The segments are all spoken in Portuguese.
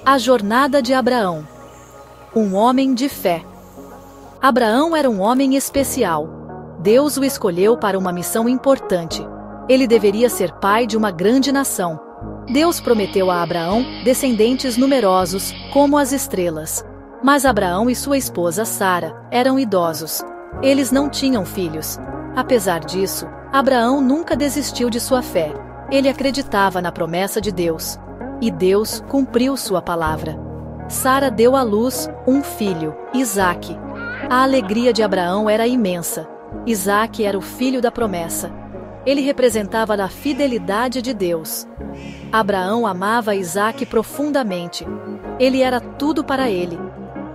A jornada de Abraão. Um homem de fé. Abraão era um homem especial. Deus o escolheu para uma missão importante. Ele deveria ser pai de uma grande nação. Deus prometeu a Abraão descendentes numerosos, como as estrelas. Mas Abraão e sua esposa Sara eram idosos. Eles não tinham filhos. Apesar disso, Abraão nunca desistiu de sua fé. Ele acreditava na promessa de Deus. E Deus cumpriu sua palavra. Sara deu à luz um filho, Isaque. A alegria de Abraão era imensa. Isaque era o filho da promessa. Ele representava a fidelidade de Deus. Abraão amava Isaque profundamente. Ele era tudo para ele.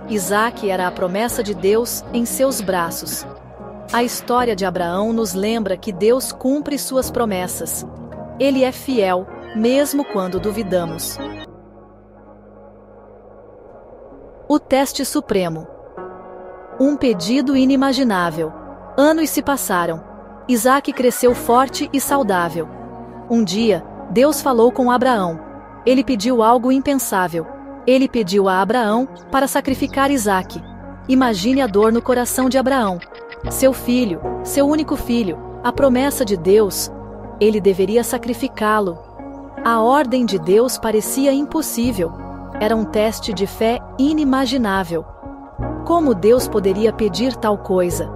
Isaque era a promessa de Deus em seus braços. A história de Abraão nos lembra que Deus cumpre suas promessas. Ele é fiel, mesmo quando duvidamos. O teste supremo. Um pedido inimaginável. Anos se passaram. Isaque cresceu forte e saudável. Um dia, Deus falou com Abraão. Ele pediu algo impensável. Ele pediu a Abraão para sacrificar Isaque. Imagine a dor no coração de Abraão. Seu filho, seu único filho, a promessa de Deus. Ele deveria sacrificá-lo. A ordem de Deus parecia impossível. Era um teste de fé inimaginável. Como Deus poderia pedir tal coisa?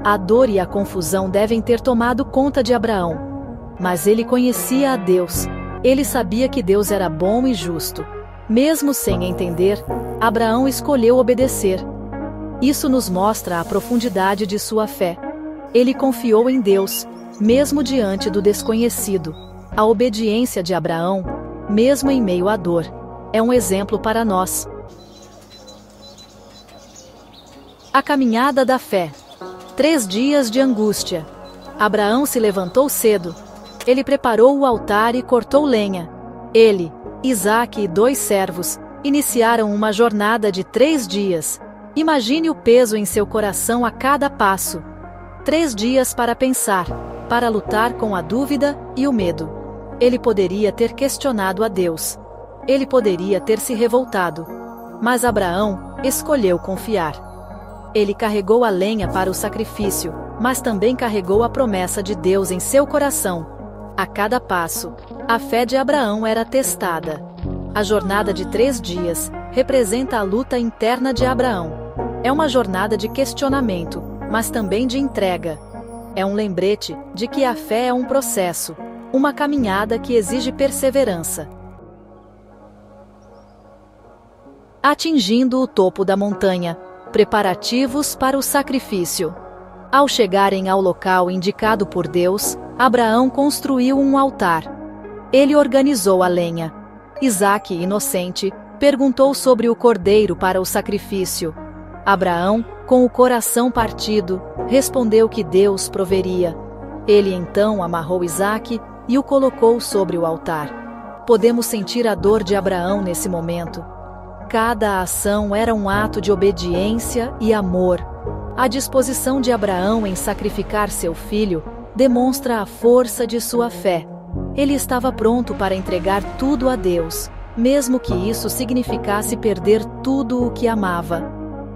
A dor e a confusão devem ter tomado conta de Abraão. Mas ele conhecia a Deus. Ele sabia que Deus era bom e justo. Mesmo sem entender, Abraão escolheu obedecer. Isso nos mostra a profundidade de sua fé. Ele confiou em Deus, mesmo diante do desconhecido. A obediência de Abraão, mesmo em meio à dor, é um exemplo para nós. A caminhada da fé. 3 dias de angústia. Abraão se levantou cedo. Ele preparou o altar e cortou lenha. Ele, Isaque e 2 servos iniciaram uma jornada de 3 dias. Imagine o peso em seu coração a cada passo. 3 dias para pensar, para lutar com a dúvida e o medo. Ele poderia ter questionado a Deus. Ele poderia ter se revoltado. Mas Abraão escolheu confiar. Ele carregou a lenha para o sacrifício, mas também carregou a promessa de Deus em seu coração. A cada passo, a fé de Abraão era testada. A jornada de 3 dias representa a luta interna de Abraão. É uma jornada de questionamento, mas também de entrega. É um lembrete de que a fé é um processo, uma caminhada que exige perseverança. Atingindo o topo da montanha. Preparativos para o sacrifício. Ao chegarem ao local indicado por Deus, Abraão construiu um altar. Ele organizou a lenha. Isaque, inocente, perguntou sobre o cordeiro para o sacrifício. Abraão, com o coração partido, respondeu que Deus proveria. Ele então amarrou Isaque e o colocou sobre o altar. Podemos sentir a dor de Abraão nesse momento. Cada ação era um ato de obediência e amor. A disposição de Abraão em sacrificar seu filho demonstra a força de sua fé. Ele estava pronto para entregar tudo a Deus, mesmo que isso significasse perder tudo o que amava.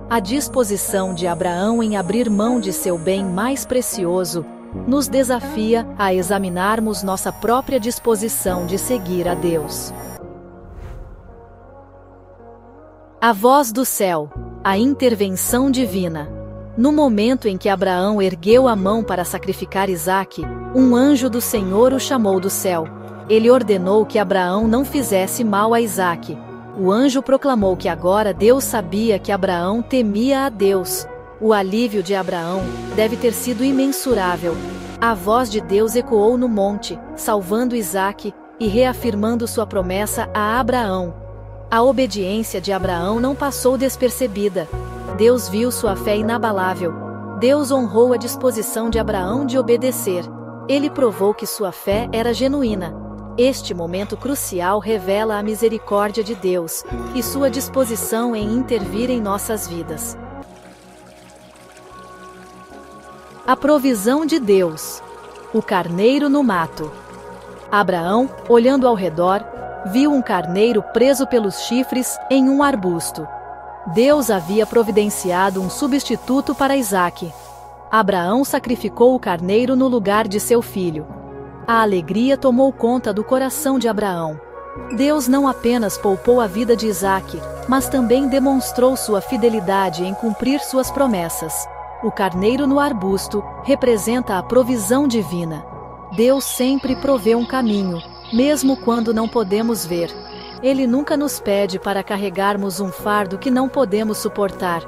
A disposição de Abraão em abrir mão de seu bem mais precioso nos desafia a examinarmos nossa própria disposição de seguir a Deus. A voz do céu, a intervenção divina. No momento em que Abraão ergueu a mão para sacrificar Isaque, um anjo do Senhor o chamou do céu. Ele ordenou que Abraão não fizesse mal a Isaque. O anjo proclamou que agora Deus sabia que Abraão temia a Deus. O alívio de Abraão deve ter sido imensurável. A voz de Deus ecoou no monte, salvando Isaque e reafirmando sua promessa a Abraão. A obediência de Abraão não passou despercebida. Deus viu sua fé inabalável. Deus honrou a disposição de Abraão de obedecer. Ele provou que sua fé era genuína. Este momento crucial revela a misericórdia de Deus e sua disposição em intervir em nossas vidas. A provisão de Deus. O carneiro no mato. Abraão, olhando ao redor, viu um carneiro preso pelos chifres em um arbusto. Deus havia providenciado um substituto para Isaque. Abraão sacrificou o carneiro no lugar de seu filho. A alegria tomou conta do coração de Abraão. Deus não apenas poupou a vida de Isaque, mas também demonstrou sua fidelidade em cumprir suas promessas. O carneiro no arbusto representa a provisão divina. Deus sempre provê um caminho, mesmo quando não podemos ver. Ele nunca nos pede para carregarmos um fardo que não podemos suportar.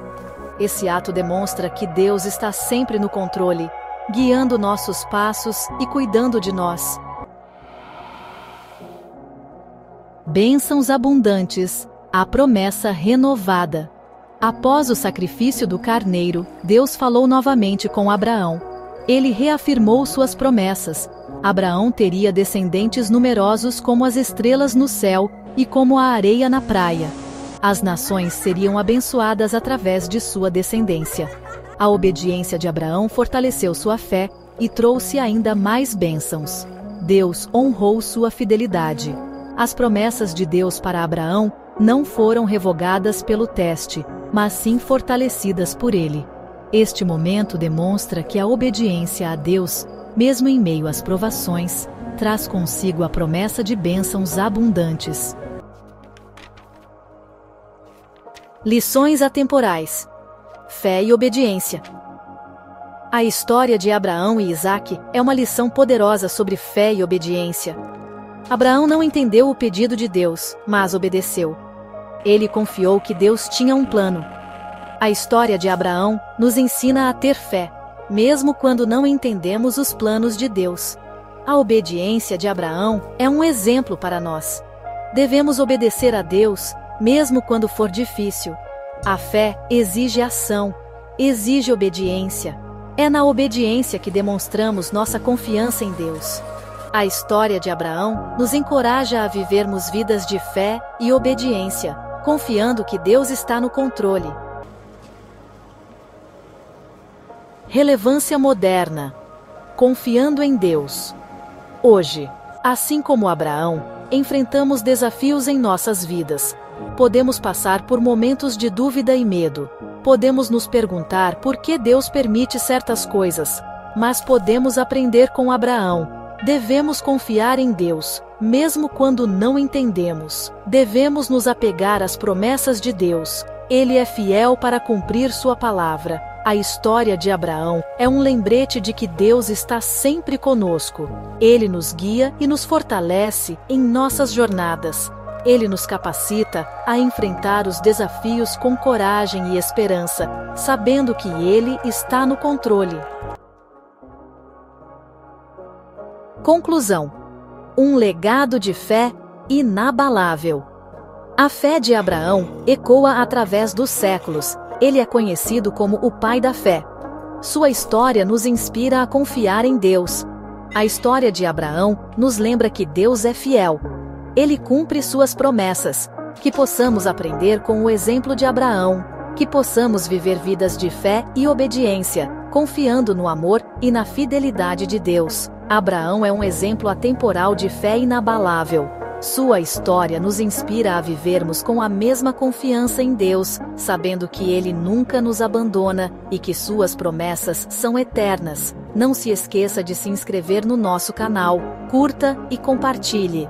Esse ato demonstra que Deus está sempre no controle, guiando nossos passos e cuidando de nós. Bênçãos abundantes, a promessa renovada. Após o sacrifício do carneiro, Deus falou novamente com Abraão. Ele reafirmou suas promessas. Abraão teria descendentes numerosos como as estrelas no céu e como a areia na praia. As nações seriam abençoadas através de sua descendência. A obediência de Abraão fortaleceu sua fé e trouxe ainda mais bênçãos. Deus honrou sua fidelidade. As promessas de Deus para Abraão não foram revogadas pelo teste, mas sim fortalecidas por ele. Este momento demonstra que a obediência a Deus, mesmo em meio às provações, traz consigo a promessa de bênçãos abundantes. Lições atemporais. Fé e obediência. A história de Abraão e Isaque é uma lição poderosa sobre fé e obediência. Abraão não entendeu o pedido de Deus, mas obedeceu. Ele confiou que Deus tinha um plano. A história de Abraão nos ensina a ter fé, mesmo quando não entendemos os planos de Deus. A obediência de Abraão é um exemplo para nós. Devemos obedecer a Deus, mesmo quando for difícil. A fé exige ação, exige obediência. É na obediência que demonstramos nossa confiança em Deus. A história de Abraão nos encoraja a vivermos vidas de fé e obediência, confiando que Deus está no controle. Relevância moderna. Confiando em Deus. Hoje, assim como Abraão, enfrentamos desafios em nossas vidas. Podemos passar por momentos de dúvida e medo. Podemos nos perguntar por que Deus permite certas coisas, mas podemos aprender com Abraão. Devemos confiar em Deus, mesmo quando não entendemos. Devemos nos apegar às promessas de Deus. Ele é fiel para cumprir sua palavra. A história de Abraão é um lembrete de que Deus está sempre conosco. Ele nos guia e nos fortalece em nossas jornadas. Ele nos capacita a enfrentar os desafios com coragem e esperança, sabendo que Ele está no controle. Conclusão. Um legado de fé inabalável. A fé de Abraão ecoa através dos séculos. Ele é conhecido como o pai da fé. Sua história nos inspira a confiar em Deus. A história de Abraão nos lembra que Deus é fiel. Ele cumpre suas promessas. Que possamos aprender com o exemplo de Abraão. Que possamos viver vidas de fé e obediência, confiando no amor e na fidelidade de Deus. Abraão é um exemplo atemporal de fé inabalável. Sua história nos inspira a vivermos com a mesma confiança em Deus, sabendo que Ele nunca nos abandona e que suas promessas são eternas. Não se esqueça de se inscrever no nosso canal, curta e compartilhe.